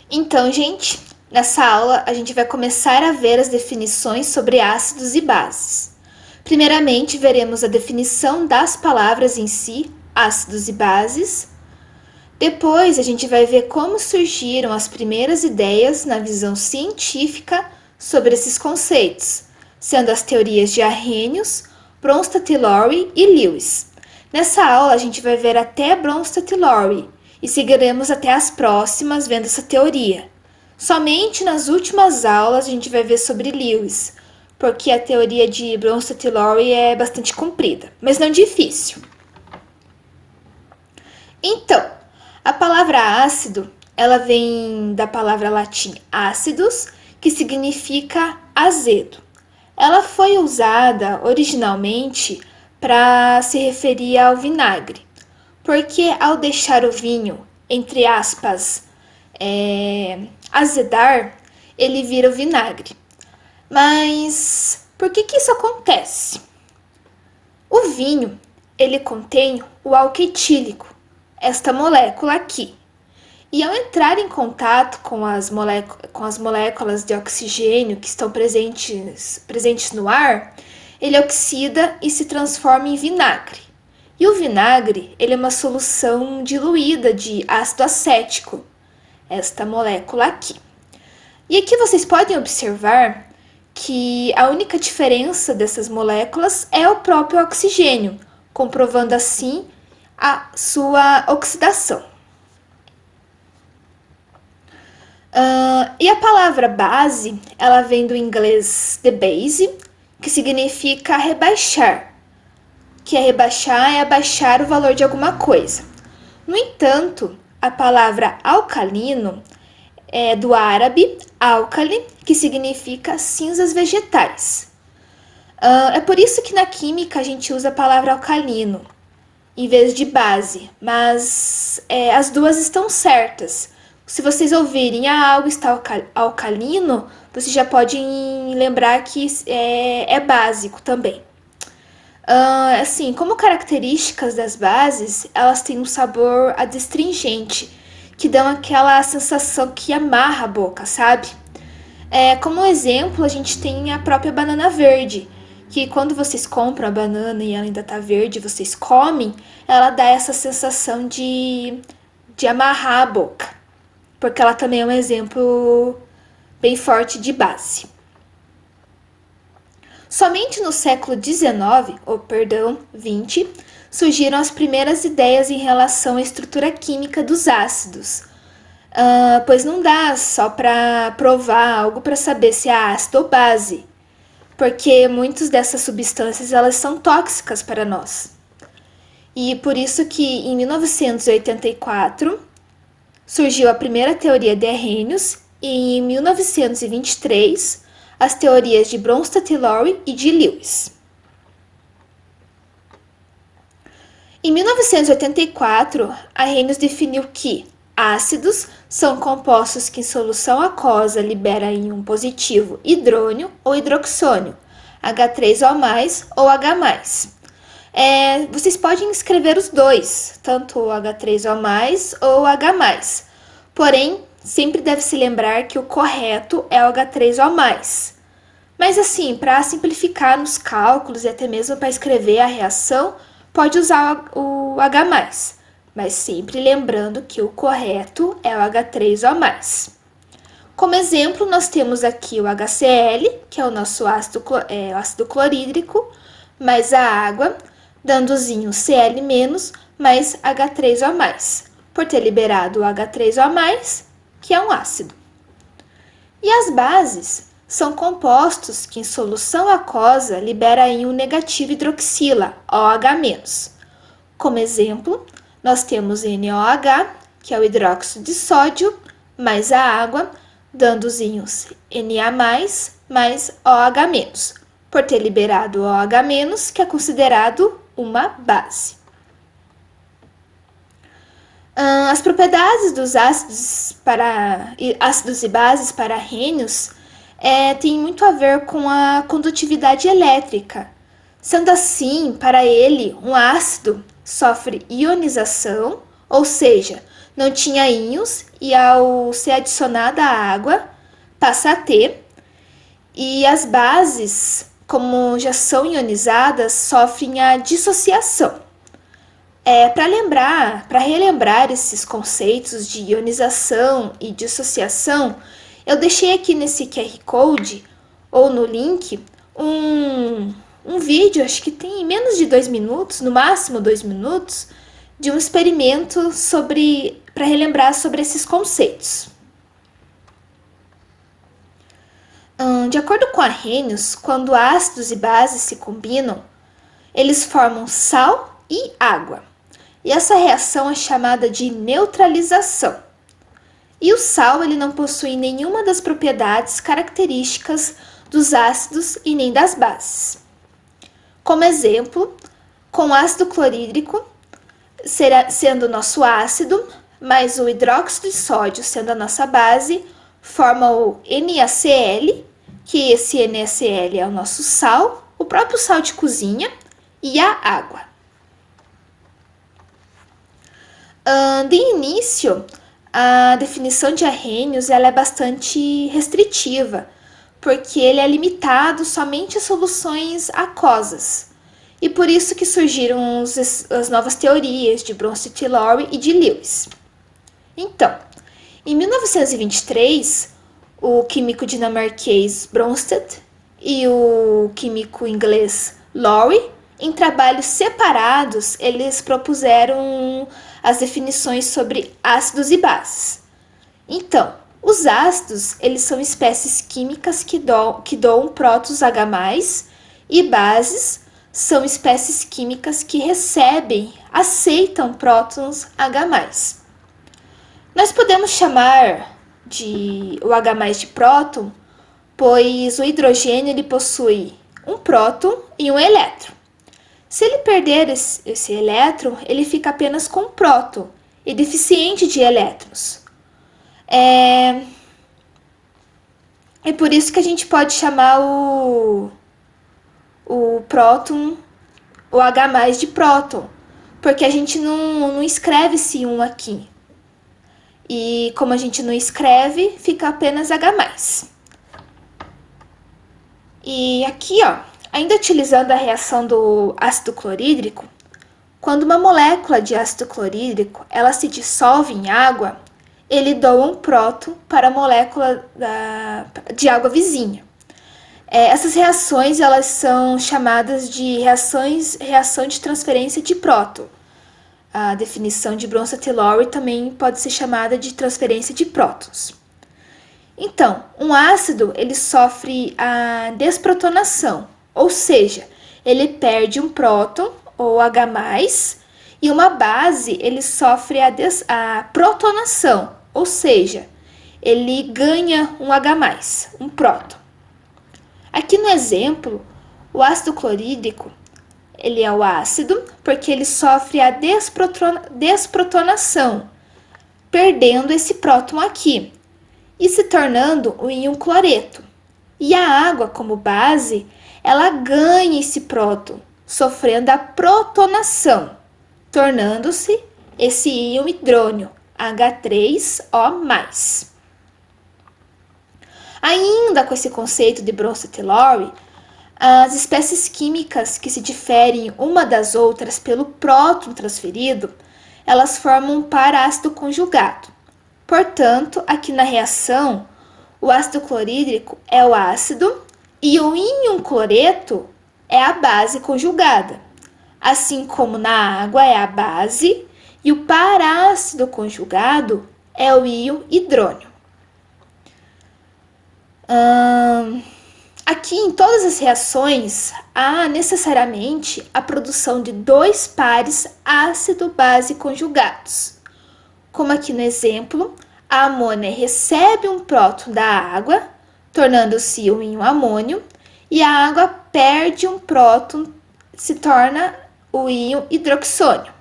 Então, gente, nessa aula a gente vai começar a ver as definições sobre ácidos e bases. Primeiramente, veremos a definição das palavras em si, ácidos e bases. Depois, a gente vai ver como surgiram as primeiras ideias na visão científica sobre esses conceitos, sendo as teorias de Arrhenius, Bronsted e Lowry e Lewis. Nessa aula, a gente vai ver até Bronsted e Lowry e seguiremos até as próximas vendo essa teoria. Somente nas últimas aulas a gente vai ver sobre Lewis, porque a teoria de Bronsted e Lowry é bastante comprida, mas não difícil. Então, a palavra ácido, ela vem da palavra latim ácidos, que significa azedo. Ela foi usada originalmente para se referir ao vinagre, porque ao deixar o vinho, entre aspas, azedar, ele vira o vinagre. Mas por que isso acontece? O vinho, ele contém o álcool etílico, esta molécula aqui. E ao entrar em contato com as moléculas de oxigênio que estão presentes no ar, ele oxida e se transforma em vinagre. E o vinagre, ele é uma solução diluída de ácido acético, esta molécula aqui. E aqui vocês podem observar que a única diferença dessas moléculas é o próprio oxigênio, comprovando assim a sua oxidação. E a palavra base, ela vem do inglês the base, que significa rebaixar, que rebaixar é abaixar o valor de alguma coisa. No entanto, a palavra alcalino é do árabe álcali, que significa cinzas vegetais. É por isso que na química a gente usa a palavra alcalino em vez de base, mas as duas estão certas. Se vocês ouvirem a água está alcalino, vocês já podem lembrar que é básico também. Assim, como características das bases, elas têm um sabor adstringente, que dão aquela sensação que amarra a boca, sabe? Como exemplo, a gente tem a própria banana verde, que quando vocês compram a banana e ela ainda tá verde, vocês comem, ela dá essa sensação de amarrar a boca, porque ela também é um exemplo bem forte de base. Somente no século XIX, XX, surgiram as primeiras ideias em relação à estrutura química dos ácidos, pois não dá só para provar algo para saber se é ácido ou base, porque muitas dessas substâncias elas são tóxicas para nós. E por isso que em 1984 surgiu a primeira teoria de Arrhenius e em 1923 as teorias de Bronsted e Lowry e de Lewis. Em 1984, Arrhenius definiu que ácidos são compostos que em solução aquosa liberam íon positivo hidrônio ou hidroxônio, H3O+, ou H+. Vocês podem escrever os dois, tanto o H3O+, ou H+. Porém, sempre deve se lembrar que o correto é o H3O+. Mas assim, para simplificar nos cálculos e até mesmo para escrever a reação, pode usar o H+, mas sempre lembrando que o correto é o H3O+. Como exemplo, nós temos aqui o HCl, que é o nosso ácido clorídrico, mais a água, dando Cl- mais H3O+, por ter liberado o H3O+, que é um ácido. E as bases são compostos que em solução aquosa libera íon negativo hidroxila, OH-. Como exemplo, nós temos NOH, que é o hidróxido de sódio, mais a água, dando os íons Na+, mais OH-, por ter liberado o OH-, que é considerado uma base. As propriedades dos ácidos e bases para Arrhenius têm muito a ver com a condutividade elétrica. Sendo assim, para ele, um ácido sofre ionização, ou seja, não tinha íons e ao ser adicionada a água, passa a ter. E as bases, como já são ionizadas, sofrem a dissociação. Para relembrar esses conceitos de ionização e dissociação, eu deixei aqui nesse QR Code ou no link um vídeo, acho que tem menos de 2 minutos, no máximo 2 minutos, de um experimento para relembrar sobre esses conceitos. De acordo com Arrhenius, quando ácidos e bases se combinam, eles formam sal e água. E essa reação é chamada de neutralização. E o sal ele não possui nenhuma das propriedades características dos ácidos e nem das bases. Como exemplo, com ácido clorídrico sendo nosso ácido, mais o hidróxido de sódio sendo a nossa base, forma o NaCl, que esse NaCl é o nosso sal, o próprio sal de cozinha e a água. De início, a definição de Arrhenius ela é bastante restritiva, porque ele é limitado somente a soluções aquosas. E por isso que surgiram as novas teorias de Bronsted-Lowry e de Lewis. Então, em 1923, o químico dinamarquês Bronsted e o químico inglês Lowry, em trabalhos separados, eles propuseram as definições sobre ácidos e bases. Então, os ácidos, eles são espécies químicas que doam prótons H+, e bases são espécies químicas que aceitam prótons H+. Nós podemos chamar o H+ de próton, pois o hidrogênio ele possui um próton e um elétron. Se ele perder esse elétron, ele fica apenas com um próton e deficiente de elétrons. É por isso que a gente pode chamar o próton, o H+ de próton, porque a gente não escreve esse 1 aqui. E como a gente não escreve, fica apenas H+. E aqui, ainda utilizando a reação do ácido clorídrico, quando uma molécula de ácido clorídrico ela se dissolve em água, ele doa um próton para a molécula de água vizinha. Essas reações elas são chamadas de reação de transferência de próton. A definição de Bronsted-Lowry também pode ser chamada de transferência de prótons. Então, um ácido ele sofre a desprotonação, ou seja, ele perde um próton ou H+, e uma base ele sofre a protonação, ou seja, ele ganha um H+, um próton. Aqui no exemplo, o ácido clorídrico ele é o ácido porque ele sofre a desprotonação, perdendo esse próton aqui e se tornando o íon cloreto. E a água, como base, ela ganha esse próton, sofrendo a protonação, tornando-se esse íon hidrônio, H3O+. Ainda com esse conceito de Bronsted-Lowry, as espécies químicas que se diferem uma das outras pelo próton transferido, elas formam um parácido conjugado. Portanto, aqui na reação, o ácido clorídrico é o ácido e o íon cloreto é a base conjugada. Assim como na água é a base e o parácido conjugado é o íon hidrônio. Aqui em todas as reações há necessariamente a produção de 2 pares ácido-base conjugados. Como aqui no exemplo, a amônia recebe um próton da água, tornando-se um íon amônio, e a água perde um próton, se torna o íon hidroxônio.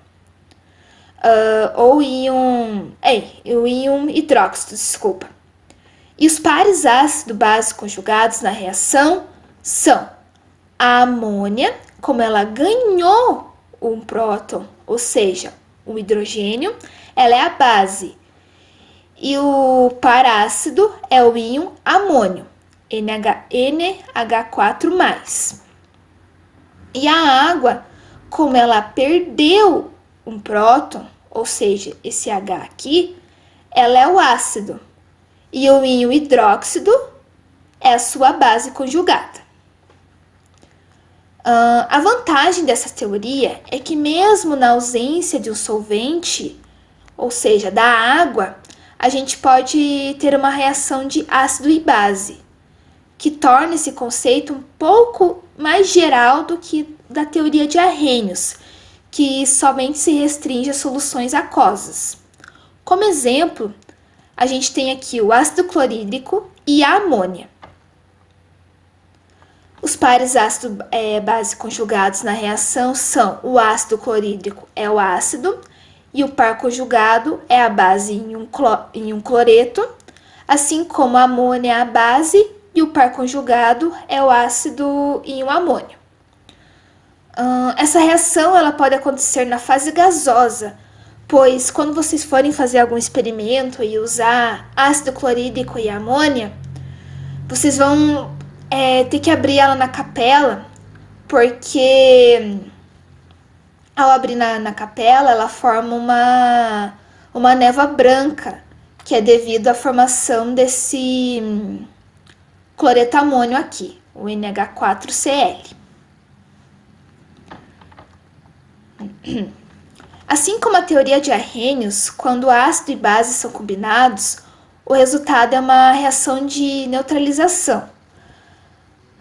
O íon hidróxido, desculpa. E os pares ácido-base conjugados na reação são a amônia, como ela ganhou um próton, ou seja, o hidrogênio, ela é a base. E o par ácido é o íon amônio, NH4+. E a água, como ela perdeu um próton, ou seja, esse H aqui, ela é o ácido. E o íon hidróxido é a sua base conjugada. A vantagem dessa teoria é que mesmo na ausência de um solvente, ou seja, da água, a gente pode ter uma reação de ácido e base, que torna esse conceito um pouco mais geral do que da teoria de Arrhenius, que somente se restringe a soluções aquosas. Como exemplo, a gente tem aqui o ácido clorídrico e a amônia. Os pares ácido-base conjugados na reação são o ácido clorídrico é o ácido e o par conjugado é a base em um cloreto, assim como a amônia é a base e o par conjugado é o ácido em um amônio. Essa reação ela pode acontecer na fase gasosa, pois quando vocês forem fazer algum experimento e usar ácido clorídrico e amônia, vocês vão ter que abrir ela na capela, porque ao abrir na capela ela forma uma névoa branca, que é devido à formação desse cloreto amônio aqui, o NH4Cl. Assim como a teoria de Arrhenius, quando ácido e base são combinados, o resultado é uma reação de neutralização.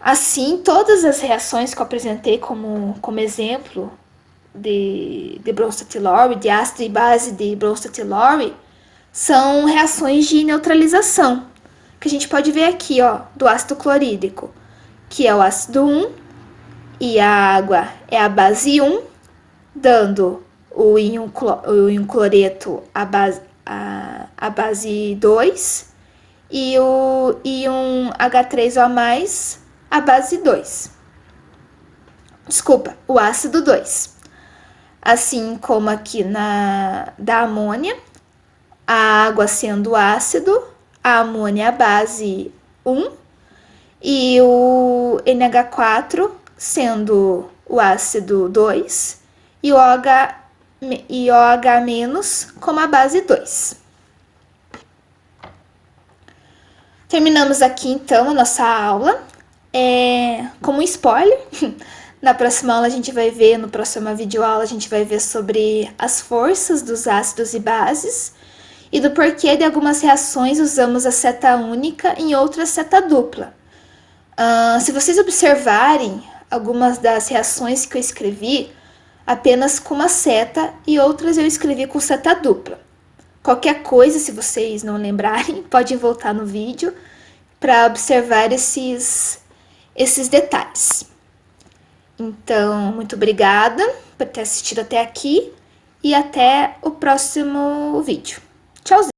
Assim, todas as reações que eu apresentei como exemplo de Bronsted-Lowry, de ácido e base de Bronsted-Lowry, são reações de neutralização, que a gente pode ver aqui, ó, do ácido clorídrico, que é o ácido 1, e a água é a base 1, dando o íon cloreto a base 2 e o íon H3O+, a base 2. Desculpa, o ácido 2. Assim como aqui da amônia, a água sendo ácido, a amônia a base 1 e o NH4 sendo o ácido 2 e o OH- como a base 2. Terminamos aqui então a nossa aula. Como um spoiler, na próxima aula a gente vai ver, no próxima videoaula a gente vai ver sobre as forças dos ácidos e bases e do porquê de algumas reações usamos a seta única em outras seta dupla. Se vocês observarem algumas das reações que eu escrevi apenas com uma seta e outras eu escrevi com seta dupla. Qualquer coisa, se vocês não lembrarem, podem voltar no vídeo para observar esses detalhes. Então, muito obrigada por ter assistido até aqui e até o próximo vídeo. Tchauzinho!